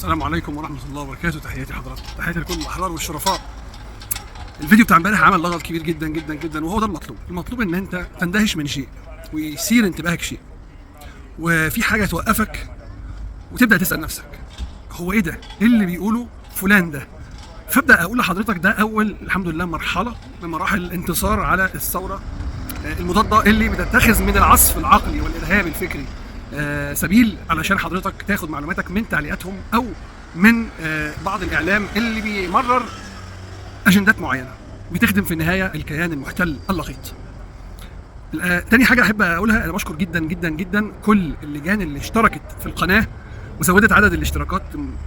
السلام عليكم ورحمة الله وبركاته. تحياتي حضراتكم، تحياتي لكل الأحرار والشرفاء. الفيديو بتاع امبارح عمل ضغط كبير جدا جدا جدا، وهو ده المطلوب ان انت تندهش من شيء ويثير انتباهك شيء، وفي حاجة توقفك وتبدأ تسأل نفسك هو ايه ده؟ ايه اللي بيقوله فلان ده؟ فابدأ اقول لحضرتك ده اول الحمد لله مرحلة من مراحل الانتصار على الثورة المضادة اللي بتتخذ من العصف العقلي والإرهاب الفكري سبيل علشان حضرتك تاخد معلوماتك من تعليقاتهم او من بعض الاعلام اللي بيمرر اجندات معينه بتخدم في النهايه الكيان المحتل اللقيط. تاني حاجه احب اقولها، انا بشكر جدا جدا جدا كل اللجان اللي اشتركت في القناه وزودت عدد الاشتراكات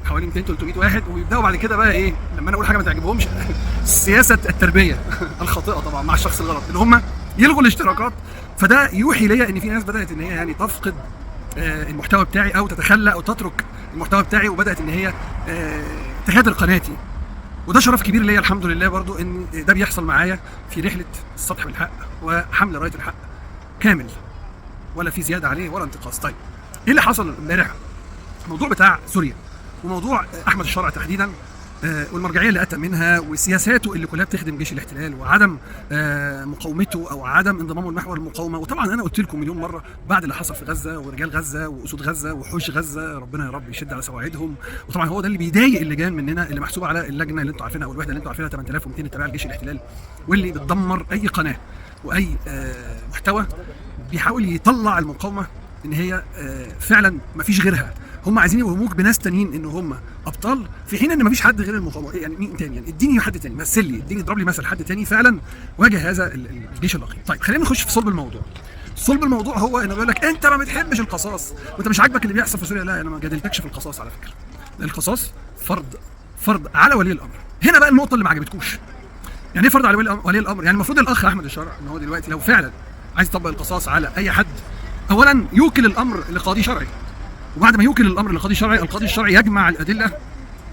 حوالي 200 300 واحد، ويبداوا بعد كده بقى ايه لما انا اقول حاجه ما تعجبهمش سياسه التربيه الخاطئه طبعا مع الشخص الغلط اللي هم يلغوا الاشتراكات. فده يوحي ليا ان في ناس بدات ان هي يعني تفقد المحتوى بتاعي او تتخلى او تترك المحتوى بتاعي، وبدات ان هي تغادر قناتي، وده شرف كبير ليا الحمد لله برضو ان ده بيحصل معايا في رحله السطح بالحق وحمل رايه الحق كامل، ولا في زياده عليه ولا انتقاص. طيب ايه اللي حصل امبارح؟ الموضوع بتاع سوريا وموضوع احمد الشرع تحديدا والمرجعيه اللي اتى منها وسياساته اللي كلها بتخدم جيش الاحتلال وعدم مقاومته او عدم انضمامه لمحور المقاومه. وطبعا انا قلت لكم مليون مره بعد اللي حصل في غزه ورجال غزه واسود غزه وحوش غزه، ربنا يا رب يشد على سواعدهم. وطبعا هو ده اللي بيضايق اللجان مننا اللي محسوبه على اللجنه اللي انتم عارفينها او الوحده اللي انتم عارفينها 8200 تبع الجيش الاحتلال، واللي بتدمر اي قناه واي محتوى بيحاول يطلع المقاومه ان هي فعلا ما فيش غيرها. هم عايزين يوهموك بناس تانيين ان هم ابطال، في حين ان مفيش حد غير المقاومه. يعني مين تاني؟ يعني اديني حد تاني، مثل لي، اديني اضرب لي مثل حد تاني فعلا واجه هذا الجيش اللقيط. طيب خلينا نخش في صلب الموضوع. صلب الموضوع هو انه بيقول لك انت ما بتحبش القصاص وانت مش عاجبك اللي بيحصل في سوريا. لا انا ما جادلتكش في القصاص على فكره، القصاص فرض على ولي الامر. هنا بقى النقطه اللي ما عجبتكوش. يعني ايه فرض على ولي الامر؟ يعني المفروض الاخ احمد الشرع ان هو دلوقتي لو فعلا عايز يطبق القصاص على اي حد، اولا يوكل الامر لقاضي شرعي، وبعد ما يوكل الامر للقاضي الشرعي، القاضي الشرعي يجمع الادله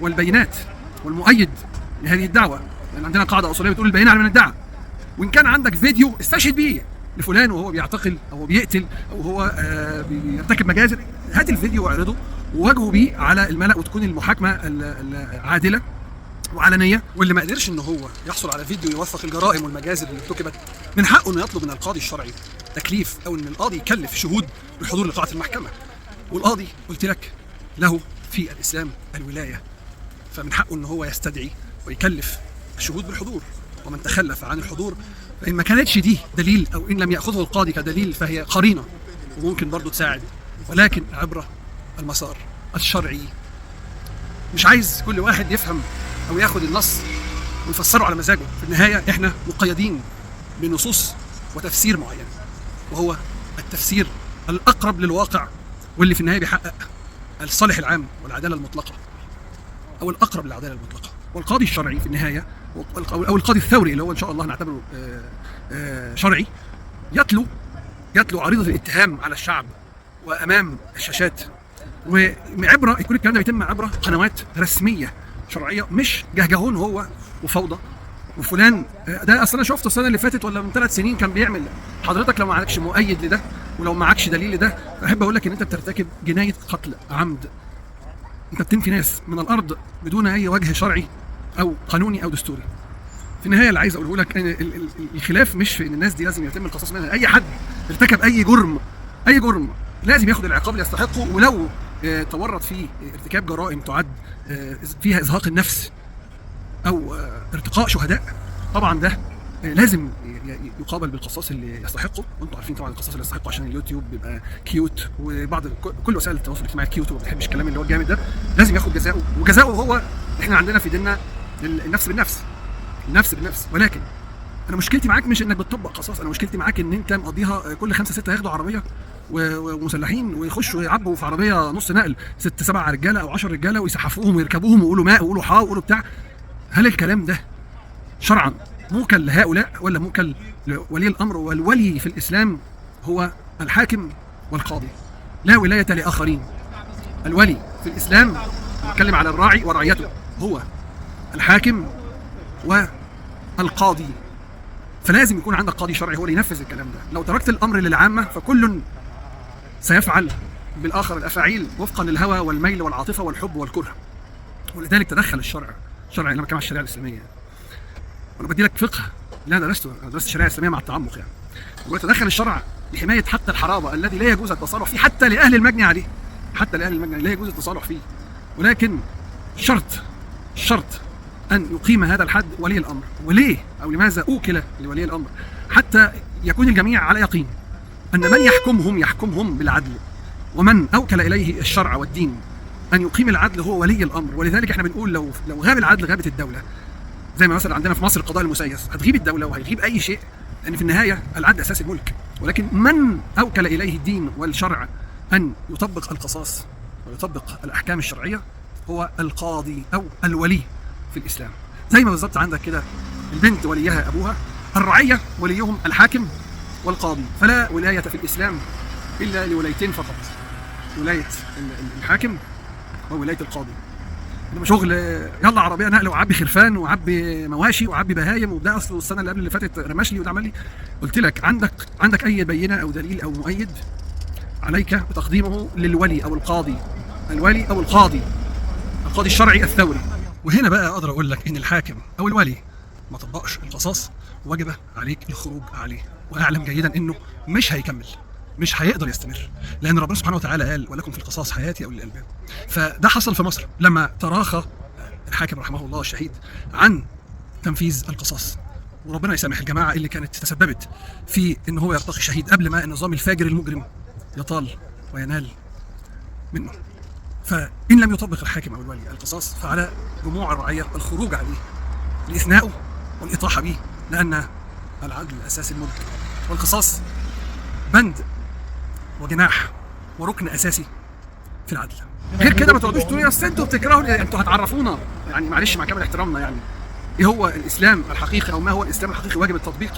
والبينات والمؤيد لهذه الدعوه، لان عندنا قاعده اصوليه بتقول البينه على من ادعى. وان كان عندك فيديو استشهد بيه لفلان وهو بيعتقل او بيقتل او هو بيرتكب مجازر، هات الفيديو واعرضه وواجهه بيه على الملأ، وتكون المحاكمه عادله وعلنيه. واللي ما قدرش ان هو يحصل على فيديو يوثق الجرائم والمجازر اللي ارتكبت، من حقه انه يطلب من القاضي الشرعي تكليف، او ان القاضي يكلف شهود بالحضور لقاعه المحكمه. والقاضي قلت لك له في الاسلام الولايه، فمن حقه ان هو يستدعي ويكلف الشهود بالحضور، ومن تخلف عن الحضور فان ما كانتش دي دليل او ان لم ياخذه القاضي كدليل فهي قرينه وممكن برضه تساعد، ولكن عبر المسار الشرعي. مش عايز كل واحد يفهم او ياخد النص ويفسره على مزاجه. في النهايه احنا مقيدين بنصوص وتفسير معين، وهو التفسير الاقرب للواقع واللي في النهايه بيحقق الصالح العام والعداله المطلقه، او الاقرب للعداله المطلقه. والقاضي الشرعي في النهايه او القاضي الثوري اللي هو ان شاء الله نعتبره شرعي يتلو عريضه الاتهام على الشعب وامام الشاشات، وعبره يكون الكلام ده بيتم عبر قنوات رسميه شرعيه، مش جهجهون هو وفوضى وفلان. ده اصلا انا شفته السنه اللي فاتت ولا من 3 سنين كان بيعمل. حضرتك لو ما عندكش مؤيد لده ولو ما معكش دليل لده، احب اقول لك ان انت بترتكب جنايه قتل عمد. انت بتنفي ناس من الارض بدون اي وجه شرعي او قانوني او دستوري. في النهايه اللي عايز اقوله لك ان الخلاف مش في ان الناس دي لازم يتم القصاص منها. اي حد ارتكب اي جرم لازم ياخد العقاب اللي يستحقه، ولو تورط في ارتكاب جرائم تعد فيها ازهاق النفس او ارتقاء شهداء، طبعا ده لازم يقابل بالقصاص اللي يستحقه. وانتم عارفين طبعا القصاص اللي يستحقه عشان اليوتيوب بيبقى كيوت، وبعض كل وسائل التواصل الاجتماعي كيوت وما بتحبش الكلام اللي هو الجامد ده، لازم ياخد جزاؤه. وجزاؤه هو احنا عندنا في ديننا النفس بالنفس. ولكن انا مشكلتي معاك مش انك بتطبق قصاص، انا مشكلتي معاك ان انت مقضيها كل 5 6 ياخدوا عربيه ومسلحين ويخشوا يعبوا في عربيه نص نقل 6 7 رجاله او 10 رجاله ويسحفوهم ويركبوهم ويقولوا ماء ويقولوا حا ويقولوا بتاع. هل الكلام ده شرعا موكل لهؤلاء ولا موكل لولي الامر؟ والولي في الاسلام هو الحاكم والقاضي، لا ولايه لاخرين. الولي في الاسلام نتكلم على الراعي ورعيته، هو الحاكم والقاضي. فلازم يكون عندك قاضي شرعي هو اللي ينفذ الكلام ده. لو تركت الامر للعامه فكل سيفعل بالاخر الافاعيل وفقا للهوى والميل والعاطفه والحب والكره. ولذلك تدخل الشرع لما كان على الشريعه الاسلاميه. وانا بدي لك فقه اللي انا درسته، درست الشريعه الاسلاميه مع التعمق يعني. ويتدخل الشرع لحمايه حتى الحرابه الذي لا يجوز التصالح فيه، حتى لاهل المجني عليه، حتى لاهل المجني لا يجوز التصالح فيه. ولكن شرط ان يقيم هذا الحد ولي الامر. وليه او لماذا اوكل لولي الامر؟ حتى يكون الجميع على يقين ان من يحكمهم بالعدل، ومن اوكل اليه الشرع والدين ان يقيم العدل هو ولي الامر. ولذلك احنا بنقول لو غاب العدل غابت الدوله. زي ما مثلا عندنا في مصر القضاء المسيس، هتغيب الدوله وهيغيب اي شيء، لان في النهايه العدل اساس الملك. ولكن من اوكل اليه الدين والشرع ان يطبق القصاص ويطبق الاحكام الشرعيه هو القاضي او الولي في الاسلام. زي ما بالظبط عندك كده البنت وليها ابوها، الرعيه وليهم الحاكم والقاضي. فلا ولايه في الاسلام الا لولايتين فقط، ولايه الحاكم وولايه القاضي. انما شغل يلا عربيه نقل وعبي خرفان وعبي مواشي وعبي بهايم، وده اصله السنه اللي قبل اللي فاتت رمش لي وده عمل لي. قلت لك عندك اي بينه او دليل او مؤيد، عليك بتقديمه للولي او القاضي، الولي او القاضي الشرعي الثوري. وهنا بقى اقدر اقول لك ان الحاكم او الولي ما طبقش القصاص وجب عليك الخروج عليه، واعلم جيدا انه مش هيكمل، مش هيقدر يستمر، لان ربنا سبحانه وتعالى قال ولكم في القصاص حياه يا اولي الالباب. فده حصل في مصر لما تراخى الحاكم رحمه الله الشهيد عن تنفيذ القصاص، وربنا يسامح الجماعه اللي كانت تسببت في ان هو يرتقي شهيد قبل ما النظام الفاجر المجرم يطال وينال منه. فان لم يطبق الحاكم او الولي القصاص فعلى جموع الرعيه الخروج عليه لاثنائه والاطاحه به، لان العدل اساس الملك، والقصاص بند وجناح وركن اساسي في العدل. غير كده ما تقعدوش تقولوا اصل انتوا بتكرهوا، انتوا هتعرفونا يعني، معلش مع كامل احترامنا يعني، ايه هو الاسلام الحقيقي او ما هو الاسلام الحقيقي واجب التطبيق.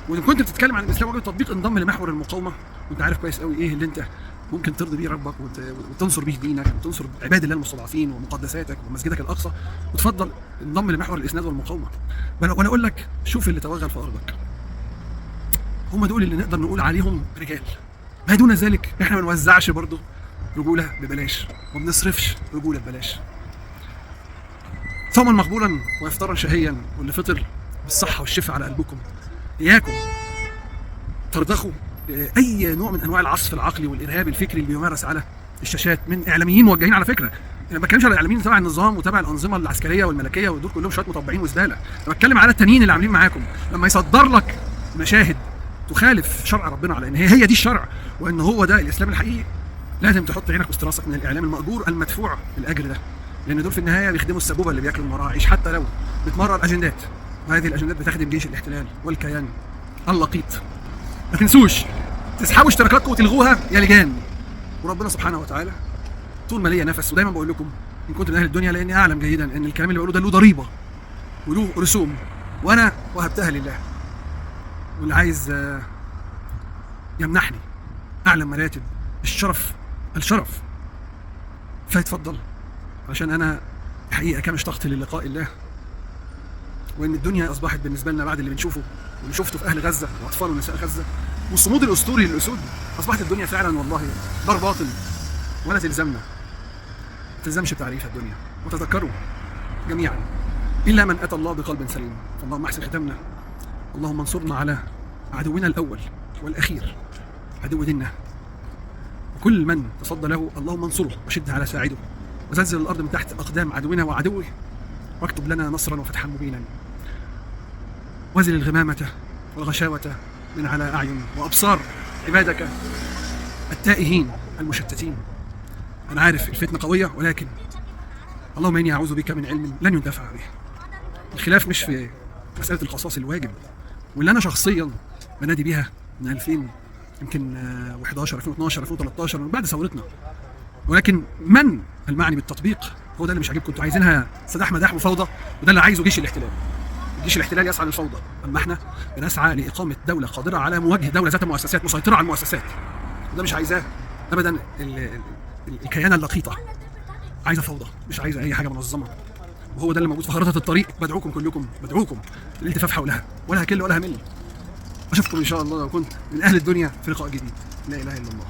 وان كنت بتتكلم عن الاسلام واجب التطبيق انضم لمحور المقاومه، وانت عارف كويس قوي ايه اللي انت ممكن ترضي بيه ربك وتنصر بيه دينك وتنصر عباد الله المستضعفين ومقدساتك ومسجدك الاقصى، وتفضل انضم لمحور الاسناد والمقاومه. وانا اقول لك شوف اللي توغل في ارضك، هم دول اللي نقدر نقول عليهم رجال. ما دون ذلك احنا ما بنوزعش برضه رجوله ببلاش، وما بنصرفش رجوله ببلاش. صوما مقبولا وافطارا شهيا، واللي فطر بالصحه والشفاء على قلبكم. اياكم ترضخوا اي نوع من انواع العصف العقلي والارهاب الفكري اللي بيمارس على الشاشات من اعلاميين موجهين. على فكره انا ما بتكلمش على الاعلاميين تبع النظام وتبع الانظمه العسكريه والملكيه ودول كلهم شويه مطبعين وزباله، انا بتكلم على التانيين اللي عاملين معاكم. لما يصدر لك مشاهد تخالف شرع ربنا على ان هي دي الشرع وان هو ده الاسلام الحقيقي، لازم تحط عينك وسط راسك من الاعلام المأجور المدفوع الاجر ده، لان دول في النهايه بيخدموا السبوبه اللي بياكلوا من وراها عيش، حتى لو بتمرر اجندات، وهذه الاجندات بتخدم جيش الاحتلال والكيان اللقيط. ما تنسوش تسحبوا اشتراكاتكم وتلغوها يا لجان. وربنا سبحانه وتعالى طول ما ليا نفس، ودايما بقول لكم ان كنت من اهل الدنيا لاني اعلم جيدا ان الكلام اللي بقوله ده له ضريبه وله رسوم، وانا وهبتها لله. واللي عايز يمنحني اعلى مراتب الشرف فيتفضل، عشان انا الحقيقه كم اشتقت للقاء الله، وان الدنيا اصبحت بالنسبه لنا بعد اللي بنشوفه واللي شفته في اهل غزه واطفال ونساء غزه والصمود الاسطوري للاسود، اصبحت الدنيا فعلا والله دار باطل ولا تلزمنا، ما تلزمش بتعريف الدنيا. وتذكروا جميعا الا من اتى الله بقلب سليم. فاللهم احسن ختامنا، اللهم انصرنا على عدونا الاول والاخير عدو ديننا، وكل من تصدى له اللهم انصره وشد على ساعده، وزلزل الارض من تحت اقدام عدونا وعدوه، واكتب لنا نصرا وفتحا مبينا، وزل الغمامه والغشاوه من على اعين وابصار عبادك التائهين المشتتين. انا عارف الفتنه قويه، ولكن اللهم اني اعوذ بك من علم لن ينتفع به. الخلاف مش في مساله القصاص الواجب، واللي انا شخصيا بنادي بيها من 2000 يمكن 11 2012 2013 من بعد ثورتنا، ولكن من المعني بالتطبيق هو ده اللي مش عاجبكم. انتوا عايزينها سداح مداح وفوضى، وده اللي عايزه جيش الاحتلال. جيش الاحتلال يسعى للفوضى، اما احنا بنسعى لاقامه دوله قادره على مواجهه دوله ذات مؤسسات مسيطره على المؤسسات، وده مش عايزاه ابدا. الكيانه اللقيطه عايزه فوضى، مش عايزه اي حاجه منظمه، وهو ده اللي موجود في خريطه الطريق. بدعوكم كلكم، بدعوكم للالتفاف حولها، ولا هكل ولا همل. اشوفكم ان شاء الله لو كنت من اهل الدنيا في لقاء جديد. لا اله الا الله.